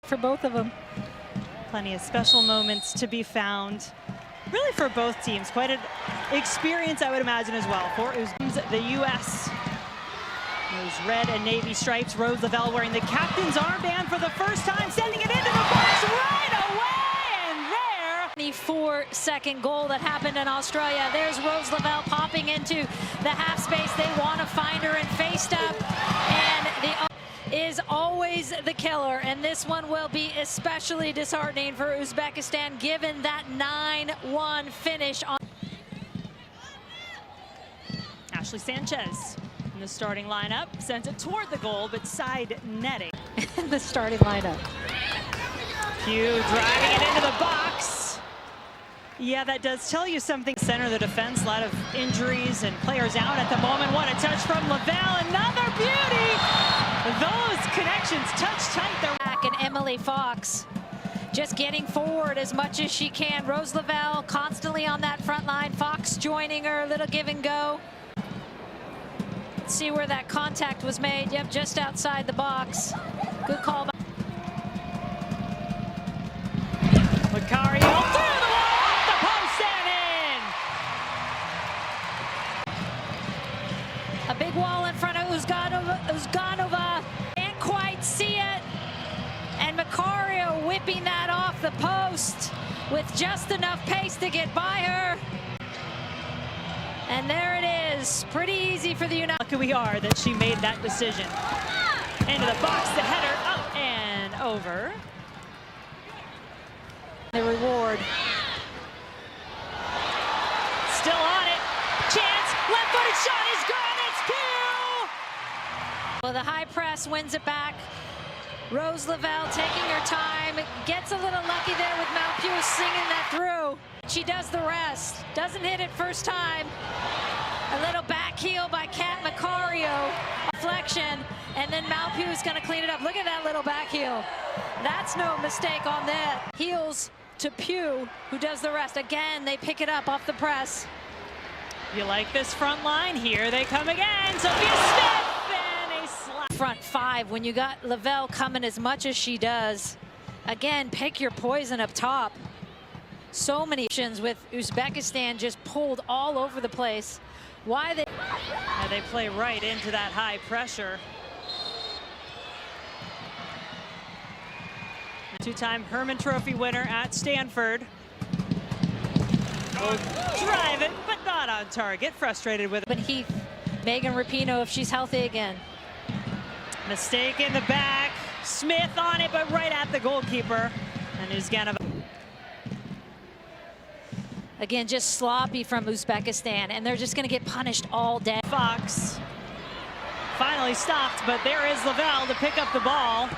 for both of them. Plenty of special moments to be found, really, for both teams. Quite an experience, I would imagine, as well. For the U.S., those red and navy stripes. Rose Lavelle wearing the captain's armband for the first time, sending it into the box right away, and there. 24-second goal that happened in Australia. There's Rose Lavelle popping into the half space. They want to find her and faced up, and the is always the killer, and this one will be especially disheartening for Uzbekistan given that 9-1 finish on. Ashley Sanchez in the starting lineup sends it toward the goal, but side netting. The starting lineup. Pugh driving it into the box. Yeah, that does tell you something. Center of the defense, a lot of injuries and players out at the moment. What a touch from Lavelle, another beauty. Those connections touch tight. They're back, and Emily Fox just getting forward as much as she can. Rose Lavelle constantly on that front line. Fox joining her, a little give and go. Let's see where that contact was made. Yep, just outside the box. Good call. Macario through the wall, off the post and in. A big wall in front of Uzganova. Can't quite see it. And Macario whipping that off the post with just enough pace to get by her. And there it is. Pretty easy for the United. Lucky we are that she made that decision. Into the box, the header up and over. The reward. Still on it. Chance. Left-footed shot is good. It's Pugh. Well, the high press wins it back. Rose Lavelle taking her time. Gets a little lucky there with Malpugh singing that through. She does the rest. Doesn't hit it first time. A little back heel by Kat Macario. Deflection. And then Malpugh is going to clean it up. Look at that little back heel. That's no mistake on that. Heels to Pugh, who does the rest. Again, they pick it up off the press. You like this front line? Here they come again. Sophia Smith and a slap. Front five, when you got Lavelle coming as much as she does. Again, pick your poison up top. So many options with Uzbekistan just pulled all over the place. Why they? Yeah, they play right into that high pressure. Two-time Herman Trophy winner at Stanford. Will drive it, but not on target. Frustrated with it. But Heath, Megan Rapinoe, if she's healthy again. Mistake in the back. Smith on it, but right at the goalkeeper. And Uzganova. Again, just sloppy from Uzbekistan, and they're just going to get punished all day. Fox finally stopped, but there is Lavelle to pick up the ball.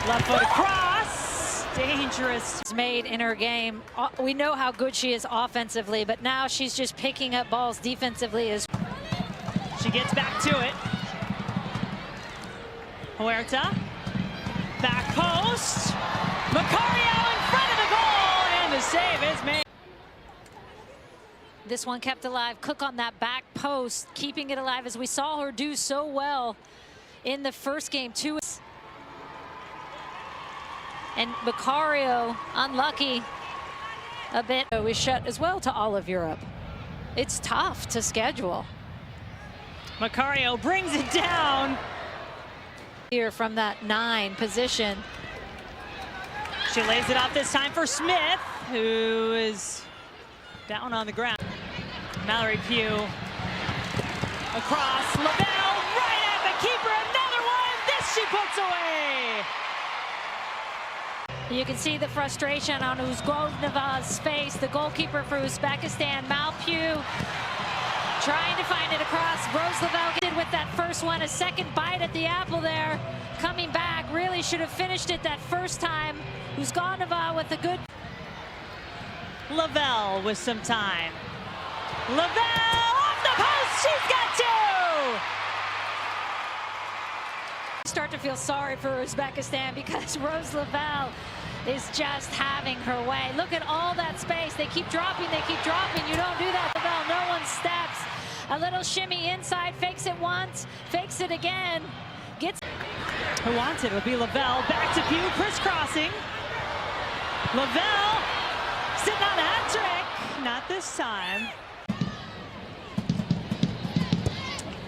Left foot across. Dangerous. Made in her game. We know how good she is offensively, but now she's just picking up balls defensively as she gets back to it. Huerta. Back post. Macario in front of the goal, and the save is made. This one kept alive. Cook on that back post, keeping it alive, as we saw her do so well in the first game too. And Macario, unlucky a bit. We shut as well to all of Europe. It's tough to schedule. Macario brings it down. Here from that 9 position. She lays it off this time for Smith, who is down on the ground. Mallory Pugh across. Lavelle right at the keeper. Another one. This she puts away. You can see the frustration on Uzganova's face, the goalkeeper for Uzbekistan. Malpugh trying to find it across. Rose Lavelle did with that first one. A second bite at the apple there. Coming back. Really should have finished it that first time. Uzganova with a good. Lavelle with some time. Lavelle off the post. She's got 2. Start to feel sorry for Uzbekistan because Rose Lavelle is just having her way. Look at all that space. They keep dropping, they keep dropping. You don't do that, Lavelle. No one steps. A little shimmy inside, fakes it once, fakes it again. Gets Who wants it? It'll be Lavelle. Back to Pugh, crisscrossing. Lavelle sitting on a hat trick. Not this time.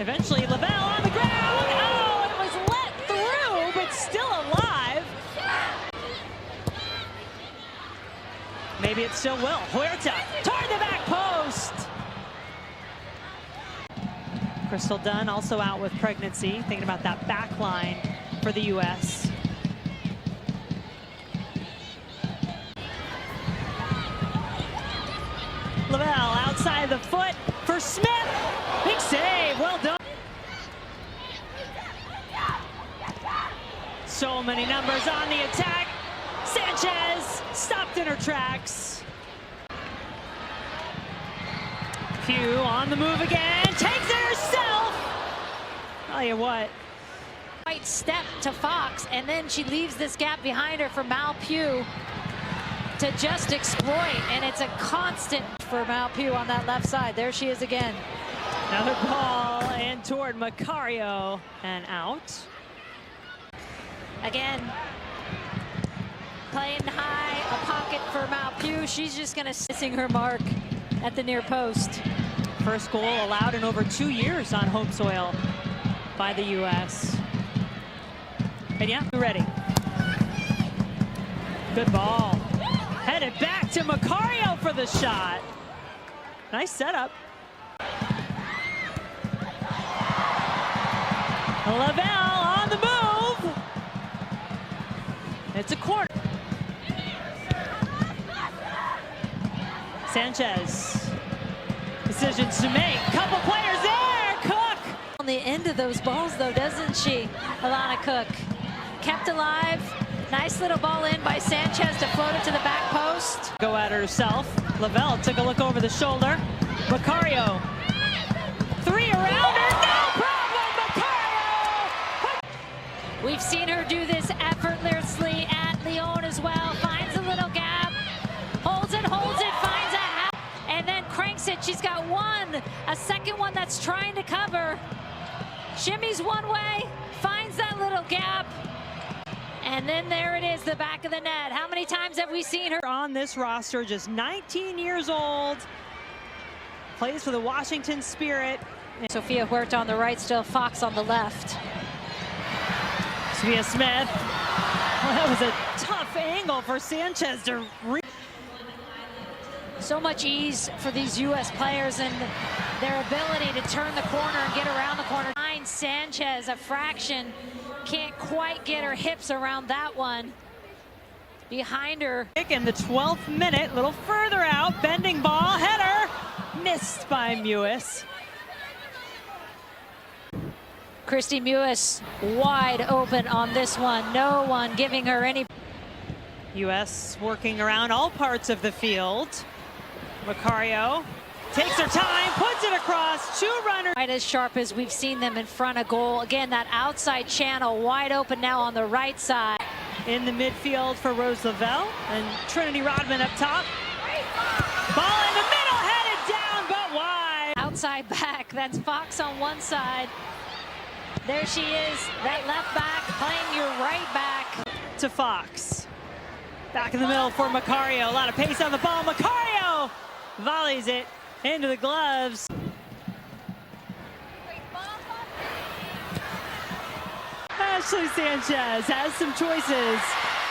Eventually, Lavelle on the ground. Oh, it was let through, but still alive. Maybe it still will. Huerta toward the back post. Crystal Dunn also out with pregnancy. Thinking about that back line for the U.S. Lavelle outside the foot for Smith. Big save. Well done. So many numbers on the attack. Sanchez stopped in her tracks. Pugh on the move again. Takes it herself. Tell you what. Right step to Fox, and then she leaves this gap behind her for Mal Pugh to just exploit, and it's a constant for Mal Pugh on that left side. There she is again. Another ball and toward Macario and out. Again, playing high, a pocket for Mal Pugh. She's just gonna missing her mark at the near post. First goal allowed in over 2 years on home soil by the U.S. And yeah, ready. Good ball. Headed back to Macario for the shot. Nice setup. Lavelle on the move. It's a corner. Sanchez. Decisions to make. Couple players there. Cook. On the end of those balls, though, doesn't she, Alana Cook? Kept alive. Nice little ball in by Sanchez to float it to the back post. Go at herself. Lavelle took a look over the shoulder. Macario. Three around her. No problem, Macario! We've seen her do this effortlessly at Lyon as well. Finds a little gap. Holds it, finds a half. And then cranks it. She's got one. A second one that's trying to cover. Shimmies one way. Finds that little gap. And then there it is, the back of the net. How many times have we seen her on this roster? Just 19 years old. Plays for the Washington Spirit. Sophia Huerta on the right, still Fox on the left. Sophia Smith. Well, that was a tough angle for Sanchez to So much ease for these U.S. players and their ability to turn the corner and get around the corner. Sanchez, a fraction. Can't quite get her hips around that one. Behind her. In the 12th minute, a little further out, bending ball, header, missed by Mewis. Christy Mewis wide open on this one. No one giving her any. U.S. working around all parts of the field. Macario takes her time, puts it across, two runners. Right as sharp as we've seen them in front of goal. Again, that outside channel wide open now on the right side. In the midfield for Rose Lavelle and Trinity Rodman up top. Ball in the middle, headed down, but wide. Outside back, that's Fox on one side. There she is, that left back playing your right back. To Fox. Back in the middle for Macario. A lot of pace on the ball. Macario volleys it into the gloves. Ashley Sanchez has some choices.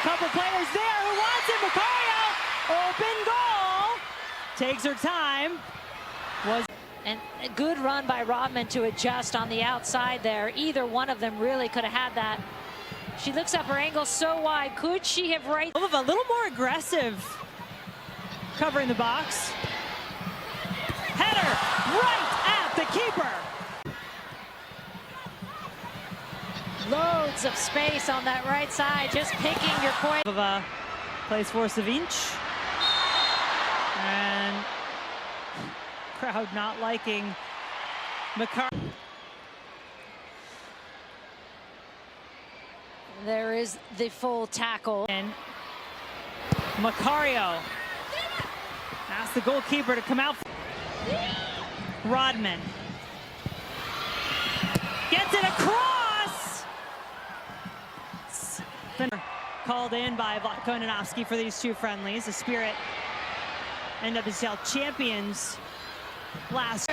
Couple players there. Who wants it? Macario. Open goal. Takes her time. And a good run by Rodman to adjust on the outside there. Either one of them really could have had that. She looks up her angle so wide. Could she have right? A little more aggressive. Covering the box. Header right at the keeper. Loads of space on that right side, just picking your point. Plays for Savinch. And crowd not liking Macario. There is the full tackle. And Macario asks the goalkeeper to come out. Rodman gets it across. Called in by Konanovsky for these two friendlies. The Spirit NWSL champions last.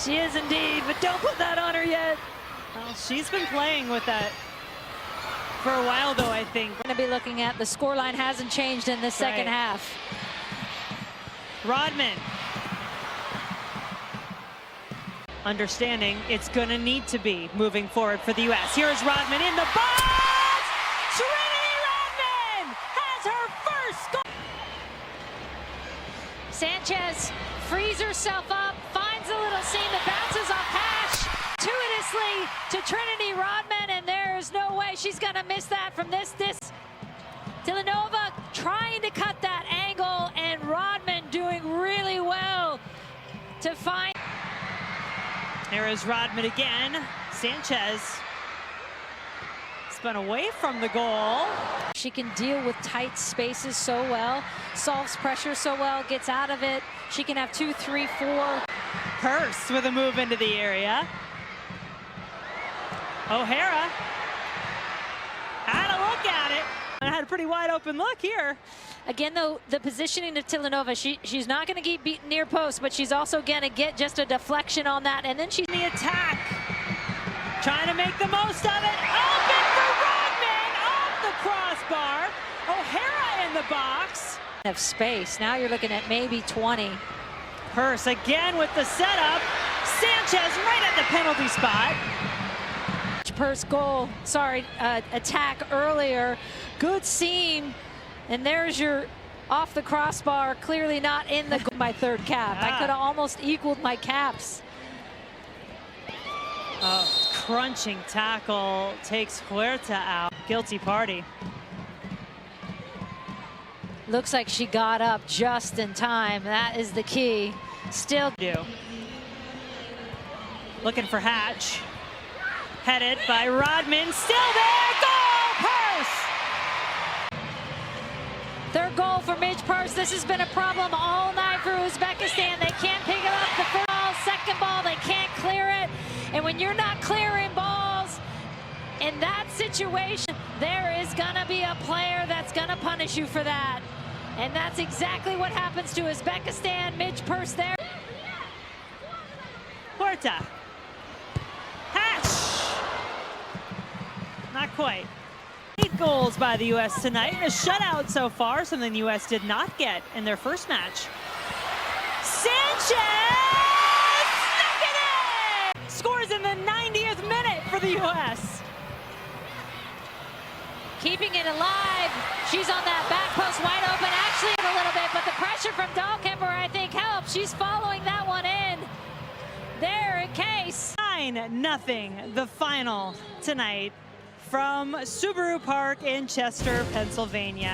She is indeed, but don't put that on her yet. Well, she's been playing with that for a while, though, I think. We're going to be looking at the scoreline hasn't changed in the second half. Rodman. Understanding it's going to need to be moving forward for the U.S. Here is Rodman in the box! Trinity Rodman has her first goal! Sanchez frees herself up, finds a little seam that bounces off Hash, intuitively to Trinity Rodman, and there's no way she's going to miss that from this distance. Tilinova trying to cut that angle, and Rodman doing really well to find. There is Rodman again. Sanchez spun away from the goal. She can deal with tight spaces so well, solves pressure so well, gets out of it. She can have 2, 3, 4. Purse with a move into the area. O'Hara had a look at it. And had a pretty wide open look here. Again, though, the positioning of Tilinova, she's not going to get beaten near post, but she's also going to get just a deflection on that. And then she's in the attack. Trying to make the most of it. Open for Rodman off the crossbar. O'Hara in the box. Of space. Now you're looking at maybe 20. Purse again with the setup. Sanchez right at the penalty spot. Purse goal, attack earlier. Good seam. And there's your off the crossbar, clearly not in the my third cap. I could have almost equaled my caps. Oh, crunching tackle takes Huerta out. Guilty party. Looks like she got up just in time. That is the key. Still do. Looking for Hatch. Headed by Rodman. Still there. Goal! Purse! Third goal for Midge Purse. This has been a problem all night for Uzbekistan. They can't pick it up. The first ball, second ball, they can't clear it. And when you're not clearing balls in that situation, there is going to be a player that's going to punish you for that. And that's exactly what happens to Uzbekistan. Midge Purse there. Huerta. Hatch. Not quite. 8 goals by the U.S. tonight. A shutout so far, something the U.S. did not get in their first match. Sanchez! Stuck it in! Scores in the 90th minute for the U.S. Keeping it alive. She's on that back post wide open. Actually a little bit, but the pressure from Dahlkemper, I think, helps. She's following that one in. There in case. 9-0, the final tonight from Subaru Park in Chester, Pennsylvania.